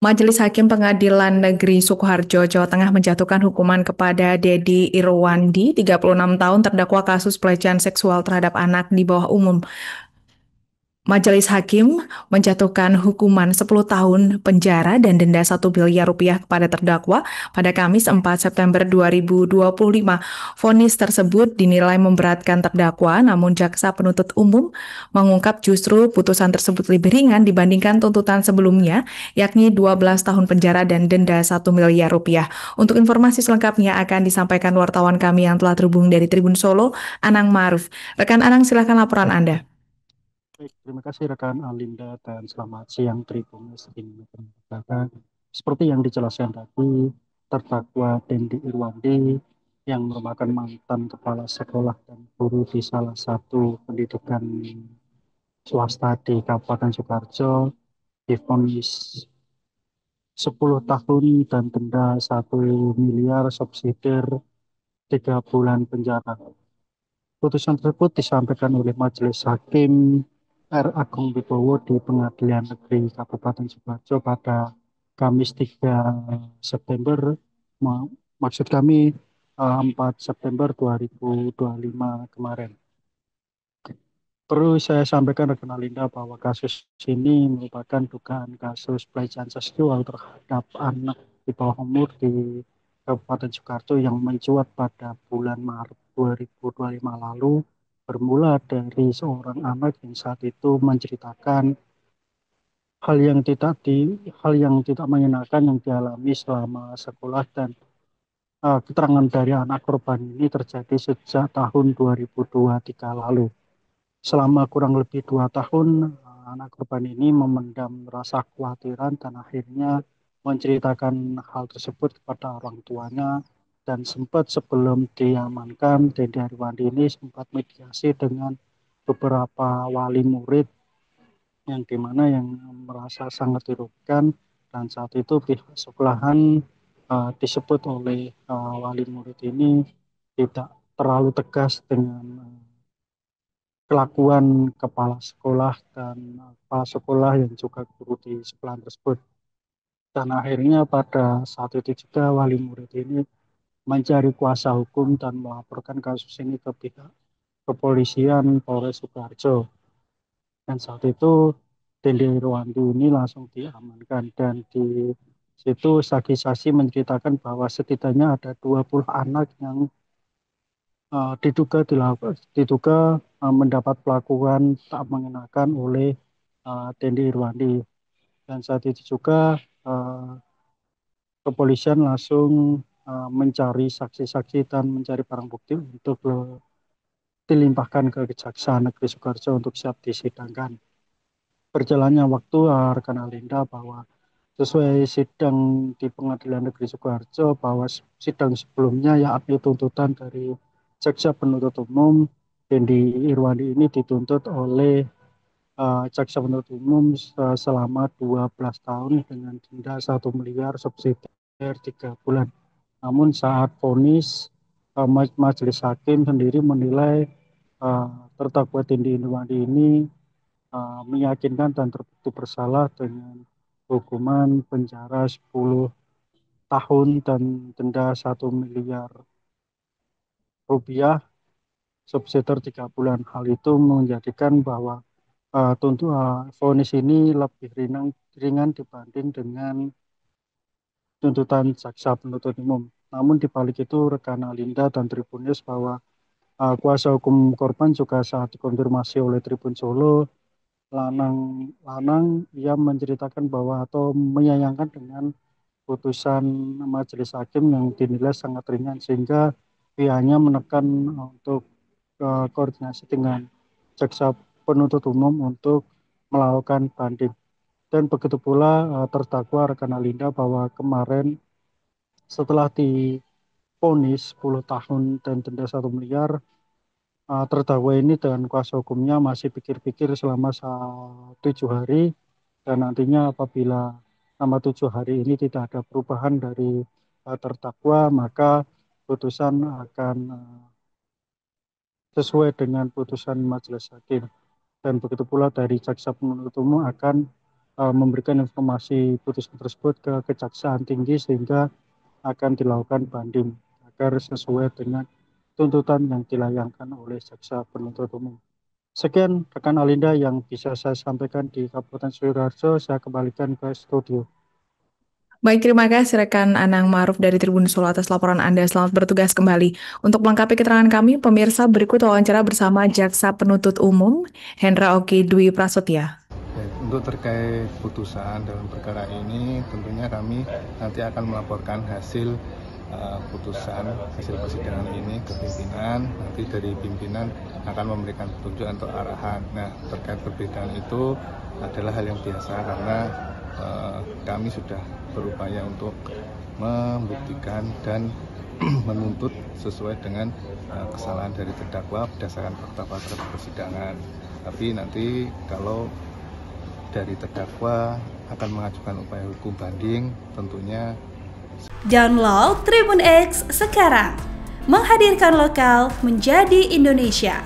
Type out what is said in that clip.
Majelis Hakim Pengadilan Negeri Sukoharjo, Jawa Tengah menjatuhkan hukuman kepada Dedi Irwandi, 36 tahun, terdakwa kasus pelecehan seksual terhadap anak di bawah umur. Majelis Hakim menjatuhkan hukuman 10 tahun penjara dan denda 1 miliar rupiah kepada terdakwa pada Kamis 4 September 2025. Vonis tersebut dinilai memberatkan terdakwa, namun jaksa penuntut umum mengungkap justru putusan tersebut lebih ringan dibandingkan tuntutan sebelumnya, yakni 12 tahun penjara dan denda 1 miliar rupiah. Untuk informasi selengkapnya akan disampaikan wartawan kami yang telah terhubung dari Tribun Solo, Anang Maruf. Rekan Anang, silakan laporan Anda. Baik, terima kasih rekan Alinda dan selamat siang Tribuners ini. Seperti yang dijelaskan tadi, terdakwa Dendi Irwandi yang merupakan mantan kepala sekolah dan guru di salah satu pendidikan swasta di Kabupaten Sukoharjo divonis 10 tahun dan denda 1 miliar subsidiar 3 bulan penjara. Putusan tersebut disampaikan oleh Majelis Hakim R. Agung Wibowo di Pengadilan Negeri Kabupaten Sidoarjo pada Kamis 3 September, maksud kami 4 September 2025 kemarin. Perlu saya sampaikan rekan Alinda bahwa kasus ini merupakan dugaan kasus pelecehan seksual terhadap anak di bawah umur di Kabupaten Sukoharjo yang mencuat pada bulan Maret 2025 lalu, bermula dari seorang anak yang saat itu menceritakan hal yang tidak menyenangkan yang dialami selama sekolah, dan keterangan dari anak korban ini terjadi sejak tahun 2023 lalu. Selama kurang lebih 2 tahun, anak korban ini memendam rasa kekhawatiran dan akhirnya menceritakan hal tersebut kepada orang tuanya, dan sempat sebelum diamankan, Dede Ariwandi ini sempat mediasi dengan beberapa wali murid yang dimana yang merasa sangat dirugikan, dan saat itu pihak sekolahan disebut oleh wali murid ini tidak terlalu tegas dengan kelakuan kepala sekolah dan kepala sekolah yang juga guru di sekolah tersebut. Dan akhirnya pada saat itu juga wali murid ini mencari kuasa hukum dan melaporkan kasus ini ke pihak kepolisian Polres Sukoharjo. Dan saat itu Dede Irwandi ini langsung diamankan, dan di situ saksi-saksi menceritakan bahwa setidaknya ada 20 anak yang diduga mendapat perlakuan tak mengenakan oleh Dendi Irwandi. Dan saat itu juga uh, kepolisian langsung mencari saksi-saksi dan mencari barang bukti untuk dilimpahkan ke Kejaksaan Negeri Sukoharjo untuk siap disidangkan. Berjalannya waktu, rekan Alinda, bahwa sesuai sidang di Pengadilan Negeri Sukoharjo, bahwa sidang sebelumnya yakni tuntutan dari jaksa penuntut umum, Dendi Irwandi ini dituntut oleh jaksa penuntut umum selama 12 tahun dengan denda 1 miliar subsidi 3 bulan. Namun saat vonis, majelis hakim sendiri menilai uh, terdakwa Dendi Irwandi ini meyakinkan dan terbukti bersalah dengan hukuman penjara 10 tahun dan denda 1 miliar rupiah subsidiar 3 bulan. Hal itu menjadikan bahwa vonis ini lebih ringan dibanding dengan tuntutan jaksa penuntut umum. Namun di balik itu, rekan Alinda dan Tribunnews, bahwa kuasa hukum korban juga saat dikonfirmasi oleh Tribun Solo, Lanang Lanang ia menceritakan bahwa atau menyayangkan dengan putusan majelis hakim yang dinilai sangat ringan, sehingga pihaknya menekan untuk koordinasi dengan jaksa penuntut umum untuk melakukan banding. Dan begitu pula terdakwa rekan Alinda, bahwa kemarin setelah divonis 10 tahun dan denda 1 miliar, terdakwa ini dengan kuasa hukumnya masih pikir-pikir selama 7 hari, dan nantinya apabila selama 7 hari ini tidak ada perubahan dari terdakwa, maka putusan akan sesuai dengan putusan majelis hakim. Dan begitu pula dari jaksa penuntut umum akan memberikan informasi putusan tersebut ke Kejaksaan Tinggi sehingga akan dilakukan banding agar sesuai dengan tuntutan yang dilayangkan oleh jaksa penuntut umum. Sekian rekan Alinda yang bisa saya sampaikan di Kabupaten Sidoarjo. Saya kembalikan ke studio. Baik, terima kasih rekan Anang Ma'ruf dari Tribun Solo atas laporan Anda. Selamat bertugas kembali. Untuk melengkapi keterangan kami, pemirsa berikut wawancara bersama Jaksa Penuntut Umum Hendra Oki Dwi Prasetya. Untuk terkait putusan dalam perkara ini, tentunya kami nanti akan melaporkan hasil putusan, hasil persidangan ini ke pimpinan. Nanti dari pimpinan akan memberikan petunjuk atau arahan. Nah, terkait perbedaan itu adalah hal yang biasa karena kami sudah berupaya untuk membuktikan dan menuntut sesuai dengan kesalahan dari terdakwa berdasarkan fakta-fakta persidangan. Tapi nanti kalau dari terdakwa akan mengajukan upaya hukum banding, tentunya. Download Tribun X sekarang, menghadirkan lokal menjadi Indonesia.